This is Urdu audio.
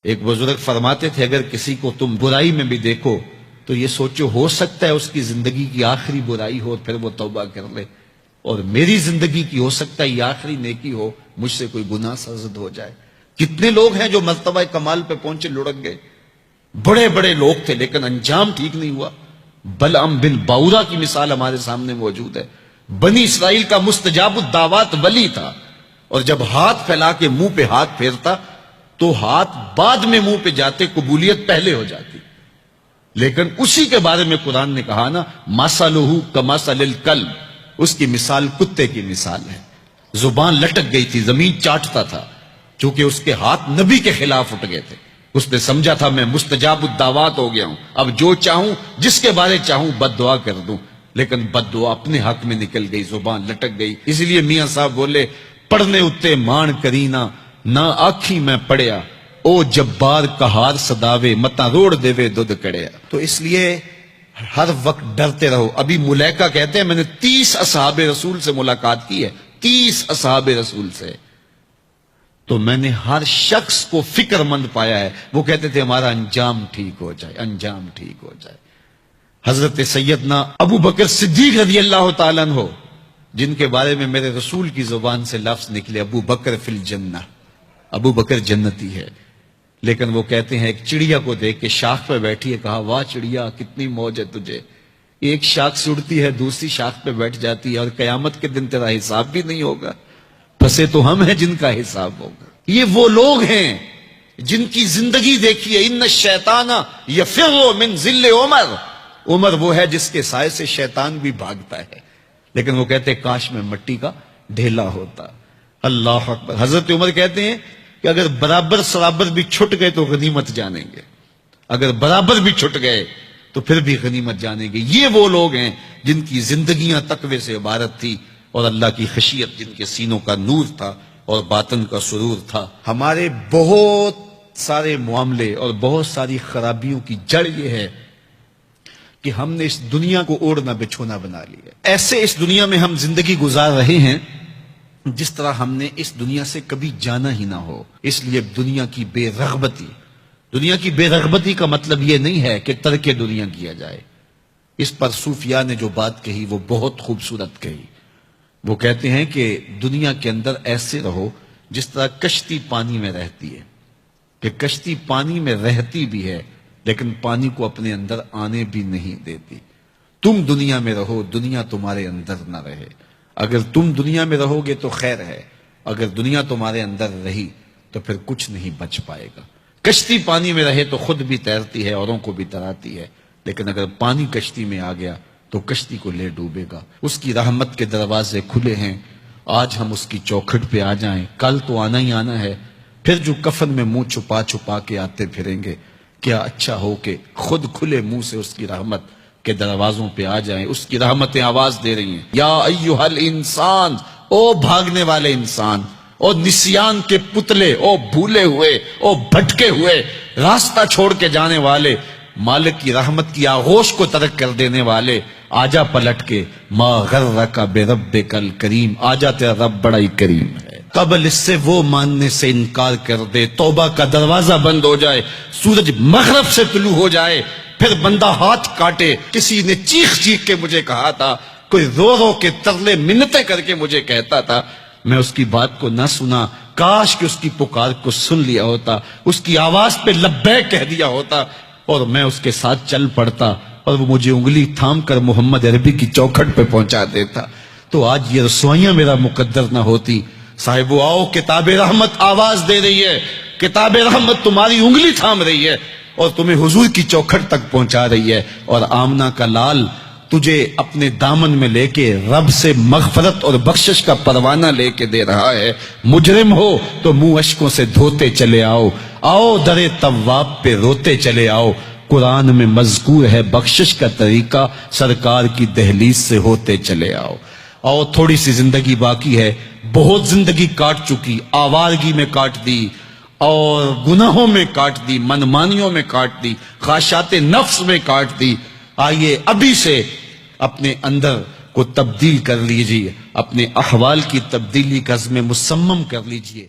ایک بزرگ فرماتے تھے اگر کسی کو تم برائی میں بھی دیکھو تو یہ سوچو ہو سکتا ہے اس کی زندگی کی آخری برائی ہو پھر وہ توبہ کر لے، اور میری زندگی کی ہو سکتا ہے یہ آخری نیکی ہو، مجھ سے کوئی گناہ سرزد ہو جائے۔ کتنے لوگ ہیں جو مرتبہ کمال پہ پہنچے لڑک گئے، بڑے بڑے لوگ تھے لیکن انجام ٹھیک نہیں ہوا۔ بلعم بن باورا کی مثال ہمارے سامنے موجود ہے۔ بنی اسرائیل کا مستجاب الدعوات ولی تھا، اور جب ہاتھ پھیلا کے منہ پہ ہاتھ پھیرتا تو ہاتھ بعد میں منہ پہ جاتے، قبولیت پہلے ہو جاتی۔ لیکن اسی کے بارے میں قرآن نے کہا نا مَثَلُهُ كَمَثَلِ الْكَلْبِ، اس کی مثال کتے کی مثال ہے۔ زبان لٹک گئی تھی، زمین چاٹتا تھا، چونکہ اس کے ہاتھ نبی کے خلاف اٹھ گئے تھے۔ اس نے سمجھا تھا میں مستجاب الدعوات ہو گیا ہوں، اب جو چاہوں جس کے بارے چاہوں بد دعا کر دوں، لیکن بد دعا اپنے حق میں نکل گئی، زبان لٹک گئی۔ اس لیے میاں صاحب بولے پڑھنے اتے مان کرینا نہ آکھی میں پڑھیا، او جبار کہار صداوے متا روڑ دیوے دودھ کڑیا۔ تو اس لیے ہر وقت ڈرتے رہو۔ ابھی ملیکہ کہتے ہیں میں نے 30 اصحاب رسول سے ملاقات کی ہے، 30 اصحاب رسول سے، تو میں نے ہر شخص کو فکر مند پایا ہے۔ وہ کہتے تھے ہمارا انجام ٹھیک ہو جائے، انجام ٹھیک ہو جائے۔ حضرت سیدنا ابو بکر صدیق رضی اللہ تعالیٰ عنہ، جن کے بارے میں میرے رسول کی زبان سے لفظ نکلے ابو بکر فی الجنہ، ابو بکر جنتی ہے، لیکن وہ کہتے ہیں ایک چڑیا کو دیکھ کے شاخ پہ بیٹھی ہے، کہا واہ چڑیا کتنی موج ہے تجھے، ایک شاخ سے اڑتی ہے دوسری شاخ پہ بیٹھ جاتی ہے، اور قیامت کے دن تیرا حساب بھی نہیں ہوگا، پھنسے تو ہم ہیں جن کا حساب ہوگا۔ یہ وہ لوگ ہیں جن کی زندگی دیکھیے، ان الشیطان یفر من ظل عمر، عمر وہ ہے جس کے سائے سے شیطان بھی بھاگتا ہے، لیکن وہ کہتے ہیں کاش میں مٹی کا ڈھیلا ہوتا۔ اللہ اکبر۔ حضرت عمر کہتے ہیں کہ اگر برابر سرابر بھی چھٹ گئے تو غنیمت جانیں گے، اگر برابر بھی چھٹ گئے تو پھر بھی غنیمت جانیں گے۔ یہ وہ لوگ ہیں جن کی زندگیاں تقوی سے عبارت تھی، اور اللہ کی خشیت جن کے سینوں کا نور تھا اور باطن کا سرور تھا۔ ہمارے بہت سارے معاملے اور بہت ساری خرابیوں کی جڑ یہ ہے کہ ہم نے اس دنیا کو اوڑھنا بچھونا بنا لیا۔ ایسے اس دنیا میں ہم زندگی گزار رہے ہیں جس طرح ہم نے اس دنیا سے کبھی جانا ہی نہ ہو۔ اس لیے دنیا کی بے رغبتی، دنیا کی بے رغبتی کا مطلب یہ نہیں ہے کہ ترک دنیا کیا جائے۔ اس پر صوفیاء نے جو بات کہی وہ بہت خوبصورت کہی۔ وہ کہتے ہیں کہ دنیا کے اندر ایسے رہو جس طرح کشتی پانی میں رہتی ہے، کہ کشتی پانی میں رہتی بھی ہے لیکن پانی کو اپنے اندر آنے بھی نہیں دیتی۔ تم دنیا میں رہو، دنیا تمہارے اندر نہ رہے۔ اگر تم دنیا میں رہو گے تو خیر ہے، اگر دنیا تمہارے اندر رہی تو پھر کچھ نہیں بچ پائے گا۔ کشتی پانی میں رہے تو خود بھی تیرتی ہے، اوروں کو بھی تراتی ہے، لیکن اگر پانی کشتی میں آ گیا تو کشتی کو لے ڈوبے گا۔ اس کی رحمت کے دروازے کھلے ہیں، آج ہم اس کی چوکھٹ پہ آ جائیں، کل تو آنا ہی آنا ہے، پھر جو کفن میں منہ چھپا چھپا کے آتے پھریں گے، کیا اچھا ہو کہ خود کھلے منہ سے اس کی رحمت کے دروازوں پہ آ جائیں۔ اس کی رحمتیں آواز دے رہی ہیں، یا ایھا الانسان، او بھاگنے والے انسان، او نسیان کے پتلے، او بھولے ہوئے، او بھٹکے ہوئے، راستہ چھوڑ کے جانے والے، مالک کی رحمت کی آغوش کو ترک کر دینے والے، آجا پلٹ کے، ما غرک بربک الکریم، آجا تیرا رب بڑا ہی کریم ہے۔ قبل اس سے وہ ماننے سے انکار کر دے، توبہ کا دروازہ بند ہو جائے، سورج مغرب سے طلوع ہو جائے، پھر بندہ ہاتھ کاٹے۔ کسی نے چیخ چیخ کے مجھے کہا تھا، کوئی رو رو کے ترلے منتیں کر کے مجھے کہتا تھا، میں اس کی بات کو نہ سنا، کاش کہ اس کی پکار کو سن لیا ہوتا، اس کی آواز پہ لبیک کہہ دیا ہوتا، اور میں اس کے ساتھ چل پڑتا، اور وہ مجھے انگلی تھام کر محمد عربی کی چوکھٹ پہ پہنچا دیتا، تو آج یہ رسوائیاں میرا مقدر نہ ہوتی۔ صاحب آؤ، کتاب رحمت آواز دے رہی ہے، کتاب رحمت تمہاری انگلی تھام رہی ہے اور تمہیں حضور کی چوکھٹ تک پہنچا رہی ہے، اور آمنہ کا لال تجھے اپنے دامن میں لے کے رب سے مغفرت اور بخشش کا پروانہ لے کے دے رہا ہے۔ مجرم ہو تو منہ اشکوں سے دھوتے چلے آؤ، آؤ در تواب پہ روتے چلے آؤ، قرآن میں مذکور ہے بخشش کا طریقہ، سرکار کی دہلیز سے ہوتے چلے آؤ۔ اور تھوڑی سی زندگی باقی ہے، بہت زندگی کاٹ چکی، آوارگی میں کاٹ دی، اور گناہوں میں کاٹ دی، منمانیوں میں کاٹ دی، خواہشات نفس میں کاٹ دی۔ آئیے ابھی سے اپنے اندر کو تبدیل کر لیجئے، اپنے احوال کی تبدیلی کا عزم مصمم کر لیجئے۔